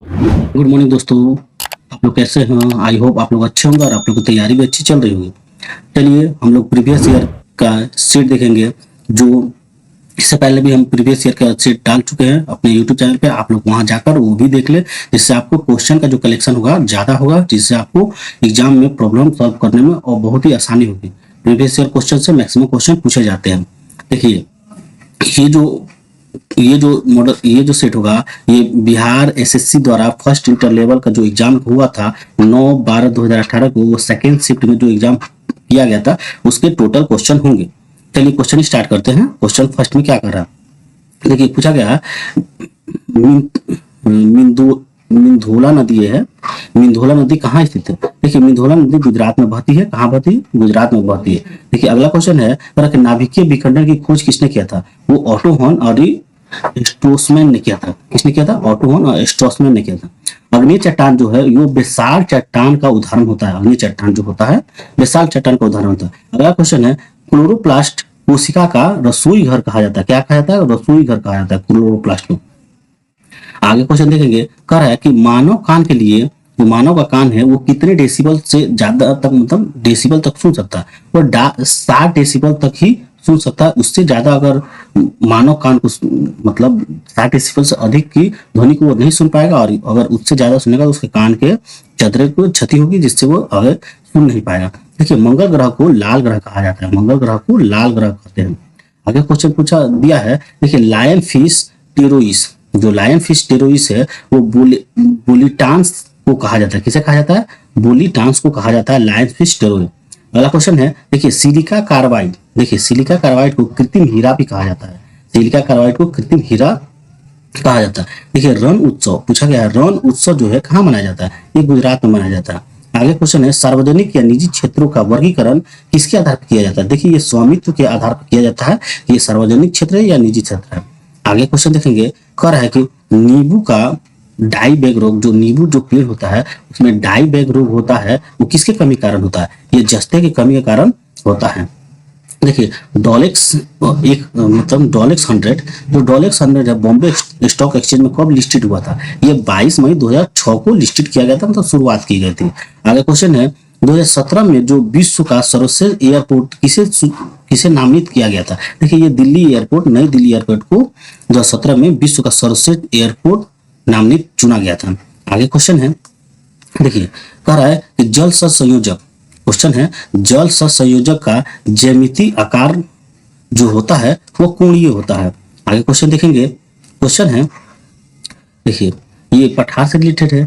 Good morning दोस्तों। आप लोग कैसे हैं? आई होप आप लोग अच्छे होंगे और आप लोग की तैयारी भी अच्छी चल रही होगी। चलिए हम लोग प्रीवियस ईयर का सीट देखेंगे। जो इससे पहले भी हम प्रीवियस ईयर का सीट डाल चुके हैं अपने यूट्यूब चैनल पे। आप लोग वहां जाकर वो भी देख ले, जिससे आपको क्वेश्चन का जो कलेक्शन होगा ज़्यादा होगा, जिससे आपको एग्जाम में प्रॉब्लम सॉल्व करने में और बहुत ही आसानी होगी। प्रीवियस ईयर क्वेश्चन से मैक्सिमम क्वेश्चन पूछे जाते हैं। देखिए ये जो ये जो सेट होगा, ये बिहार एसएससी द्वारा फर्स्ट इंटर लेवल का जो एग्जाम हुआ था 9/12/2018 को, वो सेकेंड शिफ्ट में जो एग्जाम किया गया था उसके टोटल क्वेश्चन होंगे। चलिए क्वेश्चन स्टार्ट करते हैं। क्वेश्चन फर्स्ट में क्या कर रहा है, देखिए पूछा गया मिंदो मिंधोला नदी है। मिंधोला नदी कहाँ स्थित है? देखिए मिंधोला नदी गुजरात में बहती है। कहाँ बहती है? गुजरात में बहती है। देखिए अगला क्वेश्चन है, नाभिकीय विखंडन की खोज किसने किया था? वो ऑटो हॉर्न और स्ट्रोसमैन ने किया था। किसने किया था? ऑटो हॉर्न और स्ट्रोसमैन ने किया था। अग्नि चट्टान जो है वो बेसाल चट्टान का उदाहरण होता है। अग्नि चट्टान जो होता है बेसाल चट्टान का उदाहरण होता है। अगला क्वेश्चन है, क्लोरोप्लास्ट कोशिका का रसोई घर कहा जाता है। क्या कहा जाता है? रसोई घर कहा जाता है क्लोरोप्लास्ट को। आगे क्वेश्चन देखेंगे, कह रहा है कि मानव कान के लिए, जो मानव का कान है वो कितने डेसिबल से ज्यादा तक, मतलब डेसिबल तक सुन सकता है? वो 60 डेसिबल तक ही सुन सकता है। उससे ज्यादा अगर मानव कान को मतलब 60 डेसिबल से अधिक की ध्वनि को वो नहीं सुन पाएगा, और अगर उससे ज्यादा सुनेगा तो उसके कान के चतरे को क्षति होगी, जिससे वो आगे सुन नहीं पाएगा। देखिए मंगल ग्रह को लाल ग्रह कहा जाता है। मंगल ग्रह को लाल ग्रह कहते हैं। आगे क्वेश्चन पूछा दिया है, देखिए लायन फिश टेरोइस, जो लायन फिश टेरोइस है वो बोलीटांस को कहा जाता है। किसे कहा जाता है? बोलीटांस को कहा जाता है लायन फिश टेरोइस। अगला क्वेश्चन है, देखिए सिलिका कार्बाइड। देखिए सिलिका कार्बाइड को कृत्रिम हीरा भी कहा जाता है। सिलिका कार्बाइड को कृत्रिम हीरा कहा जाता है। देखिए रण उत्सव पूछा गया है, रण उत्सव जो है कहाँ मनाया जाता है? ये गुजरात में मनाया जाता है। आगे क्वेश्चन है, सार्वजनिक या निजी क्षेत्रों का वर्गीकरण किसके आधार पर किया जाता है? देखिए ये स्वामित्व के आधार पर किया जाता है, ये सार्वजनिक क्षेत्र है या निजी क्षेत्र है। आगे क्वेश्चन देखेंगे, कह रहा है कि नींबू का डाई बैग रोग, जो नींबू जो पेड़ होता है उसमें डाई बैग रोग होता है, वो किसके कमी के कारण होता है? ये जस्ते की कमी के कारण होता है। देखिए डॉलेक्स डॉलेक्स 100, जो डॉलेक्स 100 है बॉम्बे स्टॉक एक्सचेंज में कब लिस्टेड हुआ था? ये 22 मई 2006 को लिस्टेड किया गया था, मतलब शुरुआत की गई थी। आगे क्वेश्चन है, 2017 में जो विश्व का सर्वश्रेष्ठ एयरपोर्ट किसे नामित किया गया था? देखिए ये दिल्ली एयरपोर्ट, नई दिल्ली एयरपोर्ट को 2017 में विश्व का सर्वश्रेष्ठ एयरपोर्ट नामित चुना गया था। आगे क्वेश्चन है, देखिए कह रहा है कि जल संयोजक, क्वेश्चन है जल संयोजक का ज्यामितीय आकार जो होता है वो कोणीय होता है। आगे क्वेश्चन देखेंगे, क्वेश्चन है देखिए ये पठार से रिलेटेड है।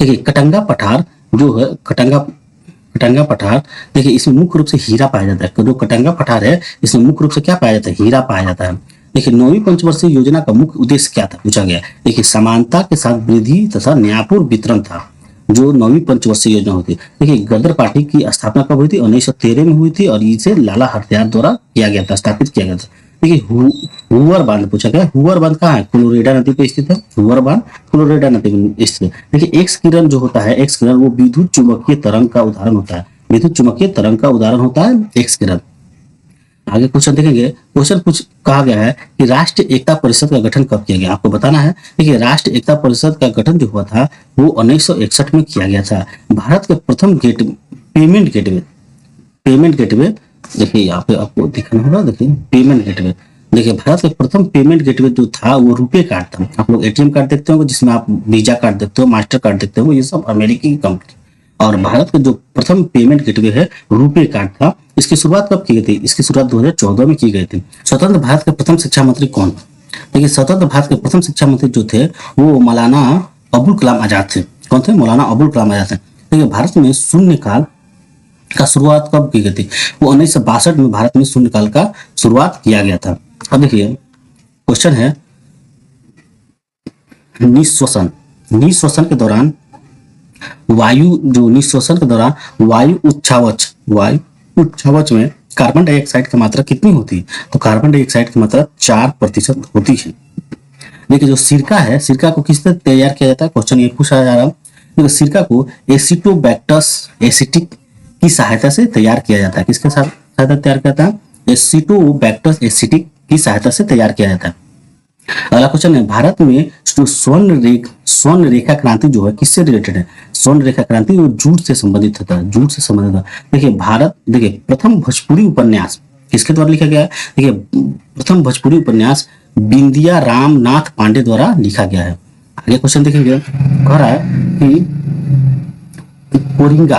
देखिए कटंगा पठार जो है, कटंगा पठार, देखिए इसमें मुख्य रूप से हीरा पाया जाता है। जो कटंगा पठार है इसमें मुख्य रूप से क्या पाया जाता है? हीरा पाया जाता है। देखिए 9वीं पंचवर्षीय योजना का मुख्य उद्देश्य क्या था? पूछा गया। देखिए समानता के साथ वृद्धि तथा न्यायपूर्ण वितरण था जो 9वीं पंचवर्षीय योजना होती है। देखिए गदर पार्टी की स्थापना कब हुई थी? 1913 में हुई थी, और इसे लाला हरदयाल द्वारा किया गया था, स्थापित किया गया था। देखिए हुवर बांध पूछा गया। हुवर बांध कहाँ है? क्लोरेडा नदी पे स्थित है। हुवर बांध क्लोरेडा नदी में स्थित है। देखिए एक्स किरण जो होता है, एक्स किरण वो विद्युत चुंबकीय तरंग का उदाहरण होता है। विद्युत चुंबकीय तरंग का उदाहरण होता है एक्स किरण। आगे क्वेश्चन देखेंगे, क्वेश्चन कुछ कहा गया है कि राष्ट्रीय एकता परिषद का गठन कब किया गया? आपको बताना है। देखिए राष्ट्रीय एकता परिषद का गठन जो हुआ था वो 1961 में किया गया था। भारत के प्रथम पेमेंट गेटवे, देखिए यहाँ पे आपको दिखाना होगा। देखिए पेमेंट गेटवे, देखिए भारत का प्रथम पेमेंट गेटवे जो था वो रुपे कार्ड था। आप लोग एटीएम कार्ड देखते हो जिसमें आप वीजा कार्ड देखते हो, मास्टर कार्ड देखते हो, ये सब अमेरिकी कंपनी। और भारत का जो प्रथम पेमेंट गेटवे है रुपे कार्ड था। इसकी शुरुआत कब की गई थी? इसकी शुरुआत 2014 में की गई थी। स्वतंत्र भारत के प्रथम शिक्षा मंत्री कौन? देखिए स्वतंत्र भारत के प्रथम शिक्षा मंत्री जो थे वो मौलाना अबुल कलाम आजाद थे। कौन थे? मौलाना अबुल कलाम आजाद थे। देखिए भारत में शून्यकाल का शुरुआत कब की गई थी? वो 1962 में भारत में शून्यकाल का शुरुआत किया गया था। अब देखिए क्वेश्चन है, निःश्वसन के दौरान निःश्वसन के दौरान वायु उच्छावच में कार्बन डाइऑक्साइड की मात्रा कितनी होती है? तो कार्बन डाइऑक्साइड की मात्रा 4% होती है। देखिए जो सिरका है, सिरका को किस तरह तैयार किया जाता है? क्वेश्चन ये पूछा जा रहा है। देखिए सिरका को एसिटोबैक्टस एसिटिक की सहायता से तैयार किया जाता है। किसके सहायता तैयार किया जाता है? एसिटोबैक्टस एसिटिक की सहायता से तैयार किया जाता है। अगला क्वेश्चन है, भारत में जो स्वर्ण रेखा क्रांति जो है किससे रिलेटेड है? स्वर्ण रेखा क्रांति वो जूट से संबंधित था, जूट से संबंधित था। देखिए प्रथम भोजपुरी उपन्यास किसके द्वारा लिखा गया है? देखिए प्रथम भोजपुरी उपन्यास बिंदिया राम नाथ पांडे द्वारा लिखा गया है। आगे क्वेश्चन देखेंगे, कह रहा है कि कोरिंगा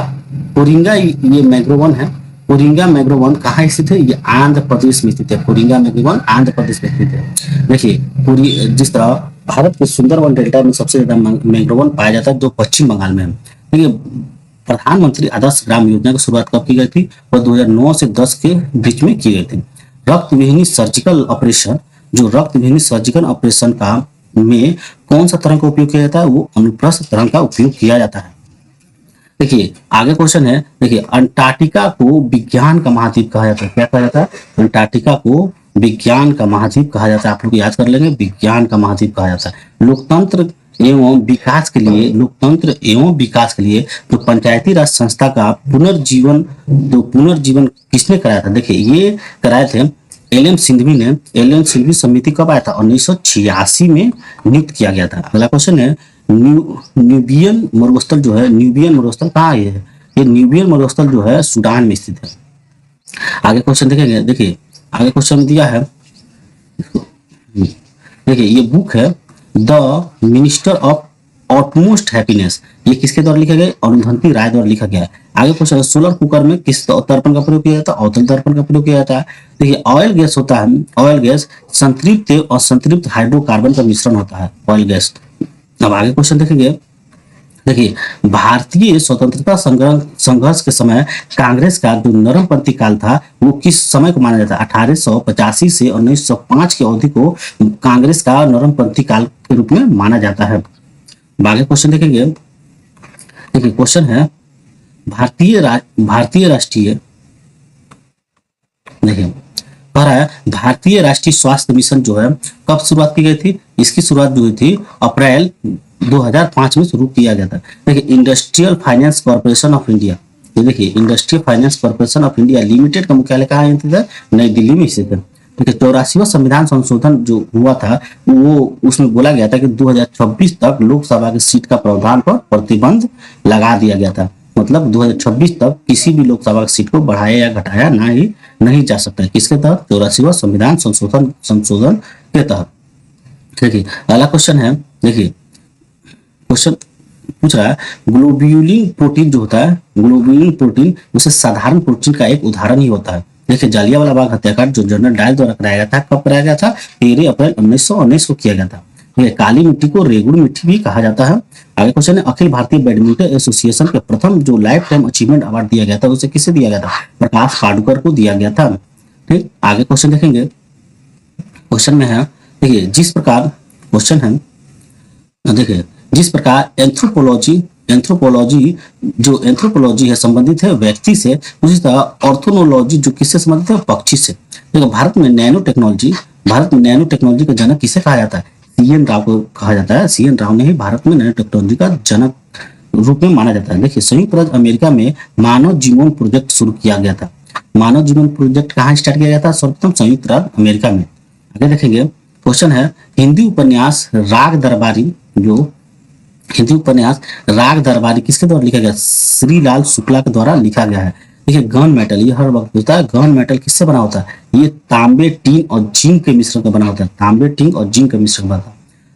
कोरिंगा ये मैग्रोवन है। कोरिंगा मैग्रोवन कहाँ स्थित है? ये आंध्र प्रदेश में स्थित है। कोरिंगा मैग्रोवन आंध्र प्रदेश में स्थित है। देखिए पूरी जिस तरह भारत के सुंदरवन डेल्टा में सबसे ज्यादा मैग्रोवन पाया जाता है जो पश्चिम बंगाल में है। देखिए प्रधानमंत्री आदर्श ग्राम योजना की शुरुआत कब की गई थी? वह 2009 से 10 के बीच में की गई थी। रक्तविहीनी सर्जिकल ऑपरेशन जो रक्तविहीनी सर्जिकल ऑपरेशन का में कौन सा तरंग का उपयोग किया जाता है? वो अनुप्रस्थ तरंग का उपयोग किया जाता है। देखिए आगे क्वेश्चन है, देखिए अंटार्कटिका को विज्ञान का महाद्वीप कहा जाता है। क्या कहा जाता है? अंटार्कटिका को विज्ञान का महाद्वीप कहा जाता है। आप लोग याद कर लेंगे, विज्ञान का महाद्वीप कहा जाता है। लोकतंत्र एवं विकास के लिए जो पंचायती राज संस्था का पुनर्जीवन किसने कराया था? देखिए ये कराए थे एल सिंघवी समिति कब आया था? 1986 में नियुक्त किया गया था। अगला क्वेश्चन है, न्यूबियन मरुस्थल जो है, न्यूबियन मरुस्थल कहाँ है? ये न्यूबियन मरुस्थल जो है सूडान में स्थित है। आगे क्वेश्चन देखेंगे, देखिए आगे क्वेश्चन दिया है, देखिए ये बुक है द मिनिस्टर ऑफ ऑटमोस्ट हैप्पीनेस, ये किसके द्वारा लिखा गया? अरुंधति राय द्वारा लिखा गया है। आगे क्वेश्चन, सोलर कुकर में किस दर्पण का प्रयोग किया जाता है? अवतल दर्पण का प्रयोग किया जाता है। देखिए ऑयल गैस होता है, ऑयल गैस संतृप्त और संतृप्त हाइड्रोकार्बन का मिश्रण होता है ऑयल गैस। अब आगे क्वेश्चन देखेंगे, देखिए भारतीय स्वतंत्रता संघर्ष के समय कांग्रेस का जो नरमपंथी काल था वो किस समय को माना जाता है? 1885 से 1905 की अवधि को कांग्रेस का नरमपंथी काल के रूप में माना जाता है। आगे क्वेश्चन देखेंगे, देखिए क्वेश्चन है भारतीय राष्ट्रीय, देखिए कह रहा है भारतीय राष्ट्रीय स्वास्थ्य मिशन जो है कब शुरुआत की गई थी? इसकी शुरुआत जो हुई थी अप्रैल 2005 में शुरू किया गया था। देखिए industrial finance corporation of India, ये देखिए industrial finance corporation of India limited का मुख्यालय कहाँ स्थित है? नई दिल्ली में स्थित है। देखिए 84वां संविधान संशोधन जो हुआ था वो उसमें बोला गया था कि 2026 तक लोकसभा की सीट का प्रावधान पर प्रतिबंध लगा दिया गया था। मतलब 2026 तक किसी भी लोकसभा की सीट को बढ़ाया या घटाया नहीं जा सकता है। किसके तहत? 84वां संविधान संशोधन के तहत। देखिए अगला क्वेश्चन है, देखिए क्वेश्चन पूछ रहा है ग्लोब्यूलिन प्रोटीन जो होता है, ग्लोब्यूलिन प्रोटीन उसे साधारण प्रोटीन का एक उदाहरण ही होता है। देखिए जालियांवाला बाग हत्याकांड जो जनरल डायर द्वारा कराया गया था, कब कराया गया था? 13 अप्रैल 1919 को किया गया था। काली मिट्टी को रेगुड़ मिट्टी भी कहा जाता है। आगे क्वेश्चन है, अखिल भारतीय बैडमिंटन एसोसिएशन के प्रथम जो लाइफ टाइम अचीवमेंट अवार्ड दिया गया था उसे किसे दिया गया था? प्रकाश पाडुकर को दिया गया था। ठीक, आगे क्वेश्चन देखेंगे, क्वेश्चन में है, देखिए जिस प्रकार क्वेश्चन है, देखिए जिस प्रकार एंथ्रोपोलॉजी है संबंधित है व्यक्ति से, उसी तरह ऑर्थोनोलॉजी जो किससे संबंधित है? पक्षी से। देखिए भारत में नैनो टेक्नोलॉजी का जनक किसे कहा जाता है? सीएन राव को कहा जाता है। सीएन राव ने ही भारत में नैनो टेक्नोलॉजी का जनक रूप में माना जाता है। देखिए संयुक्त राज्य अमेरिका में मानव जीनोम प्रोजेक्ट शुरू किया गया था। मानव जीनोम प्रोजेक्ट कहाँ स्टार्ट किया गया था? सर्वप्रथम संयुक्त राज्य अमेरिका में। आगे देखेंगे, क्वेश्चन है हिंदी उपन्यास राग दरबारी किसके द्वारा लिखा गया? श्रीलाल शुक्ला के द्वारा लिखा गया है। देखिए गन मेटल, ये हर वक्त पूछता है, गन मेटल किससे बना होता है? ये तांबे, टीन और जिंक के मिश्रण का बना होता है। तांबे, टीन और जिंक का मिश्रण बना था।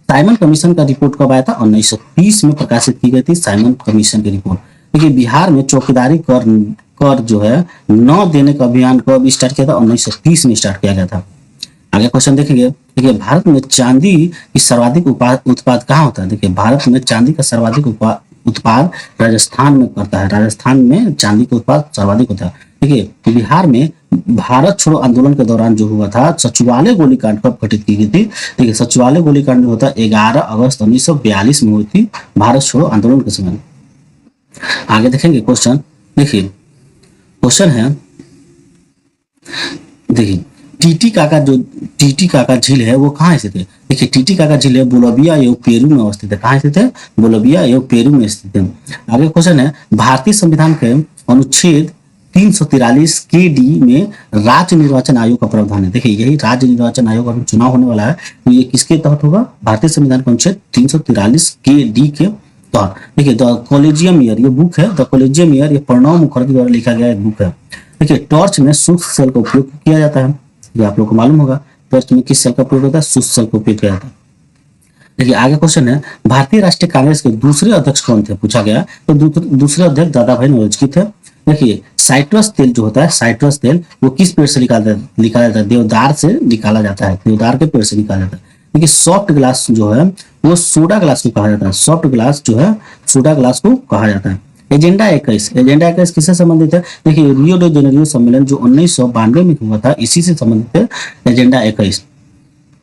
साइमन कमीशन का रिपोर्ट कब आया था? 1930 में प्रकाशित की गई थी साइमन कमीशन की रिपोर्ट। देखिए बिहार में चौकीदारी कर जो है न देने का अभियान कब स्टार्ट किया था? 1930 में स्टार्ट किया गया था। आगे क्वेश्चन देखेंगे, देखिए भारत में चांदी की सर्वाधिक उत्पाद कहाँ होता है? देखिए भारत में चांदी का सर्वाधिक उत्पाद राजस्थान में करता है। राजस्थान में चांदी का उत्पाद सर्वाधिक होता है। देखिए बिहार में भारत छोड़ो आंदोलन के दौरान जो हुआ था सचिवालय गोलीकांड कब घटित की गई थी? देखिए सचिवालय गोलीकांड जो होता है 11 अगस्त 1942 में हुई थी भारत छोड़ो आंदोलन के समय। आगे देखेंगे क्वेश्चन, देखिए क्वेश्चन है, देखिए टीटी काका झील है वो कहाँ स्थित है? देखिए टीटी काका झील है बोलिविया एवं पेरू में अवस्थित है। कहाँ स्थित है? बोलिविया एवं पेरू में स्थित है। आगे क्वेश्चन है, भारतीय संविधान के अनुच्छेद 343 केडी में राज्य निर्वाचन आयोग का प्रावधान है। देखिए यही राज्य निर्वाचन आयोग अभी चुनाव होने वाला है, तो ये किसके तहत होगा? भारतीय संविधान के अनुच्छेद 343 केडी के तहत। देखिए द कॉलेजियम ईयर, ये बुक है द कॉलेजियम ईयर, ये प्रणव मुखर्जी द्वारा लिखा गया एक बुक है। देखिए टॉर्च में शुष्क सेल का उपयोग किया जाता है, ये आप लोग को मालूम होगा। टॉर्च में किस सेल का उपयोग होता है? शुष्क सेल का उपयोग किया जाता है। देखिए आगे क्वेश्चन है, भारतीय राष्ट्रीय कांग्रेस के दूसरे अध्यक्ष कौन थे? पूछा गया। तो दूसरे अध्यक्ष दादा भाई नौरोजी थे। देखिए साइट्रस तेल जो होता है, साइट्रस तेल वो किस पेड़ से निकाला जाता है? देवदार से निकाला जाता है, देवदार के पेड़ से निकाला जाता है। देखिए सॉफ्ट ग्लास जो है वो सोडा ग्लास को कहा जाता है, सॉफ्ट ग्लास जो है सोडा ग्लास को कहा जाता है। एजेंडा 21 किससे संबंधित है? देखिए रियो डे जेनेरियो सम्मेलन जो 1992 में हुआ था, इसी से संबंधित है एजेंडा 21।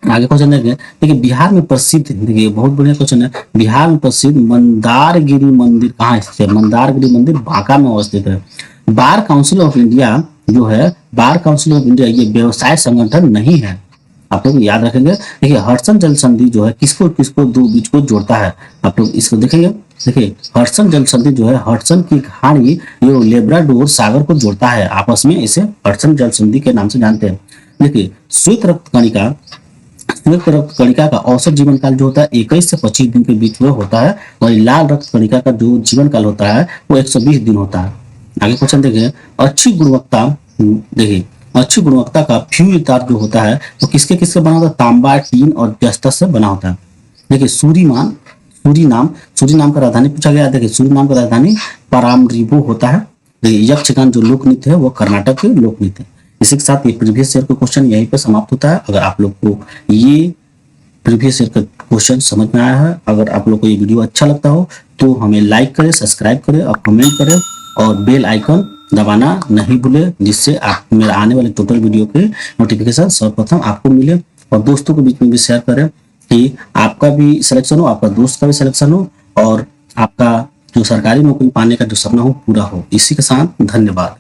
आगे क्वेश्चन देखेंगे। देखिए बिहार में प्रसिद्ध, देखिए बहुत बढ़िया क्वेश्चन है, बिहार में प्रसिद्ध मंदारगिरी मंदिर कहाँ स्थित है? मंदारगिरी मंदिर बांका में अवस्थित है। बार काउंसिल ऑफ इंडिया जो है, बार काउंसिल ऑफ इंडिया ये व्यवसाय संगठन नहीं है, आप लोग याद रखेंगे। देखिए हडसन जल संधि जो है किसको किसको दो बीच को जोड़ता है, आप लोग इसको देखेंगे। देखिए हडसन जल संधि जो है, हडसन की खाड़ी ये लेब्राडोर सागर को जोड़ता है आपस में, इसे हडसन जल संधि के नाम से जानते हैं। देखिए श्वेत रक्त कणिका का औसत जीवन काल जो होता है 21 से 25 दिन के बीच में होता है, और लाल रक्त कणिका का जो जीवन काल होता है वो 120 दिन होता है। आगे क्वेश्चन देखिए, अच्छी गुणवत्ता, देखिए अच्छी गुणवत्ता का फ्यूल तार जो होता है वो किसके किससे बना होता है? तांबा, टीन और जस्ता से बना होता है। देखिए सूरीनाम का राजधानी पूछा गया। देखिए सूरीनाम का राजधानी पारामरीबो होता है। देखिए यक्षगान जो लोक नृत्य है वो कर्नाटक के लोक नृत्य है। इसी के साथ ये प्रीवियस ईयर का क्वेश्चन यहीं पे समाप्त होता है। अगर आप लोग को ये प्रीवियस ईयर का क्वेश्चन समझ में आया है, अगर आप लोग को ये वीडियो अच्छा लगता हो तो हमें लाइक करें, सब्सक्राइब करें और कमेंट करें, और बेल आइकन दबाना नहीं भूलें, जिससे आप मेरे आने वाले टोटल वीडियो के नोटिफिकेशन सर्वप्रथम आपको मिले। और दोस्तों के बीच में भी शेयर करें कि आपका भी सिलेक्शन हो, आपका दोस्त का भी सिलेक्शन हो, और आपका जो सरकारी नौकरी पाने का जो सपना हो पूरा हो। इसी के साथ धन्यवाद।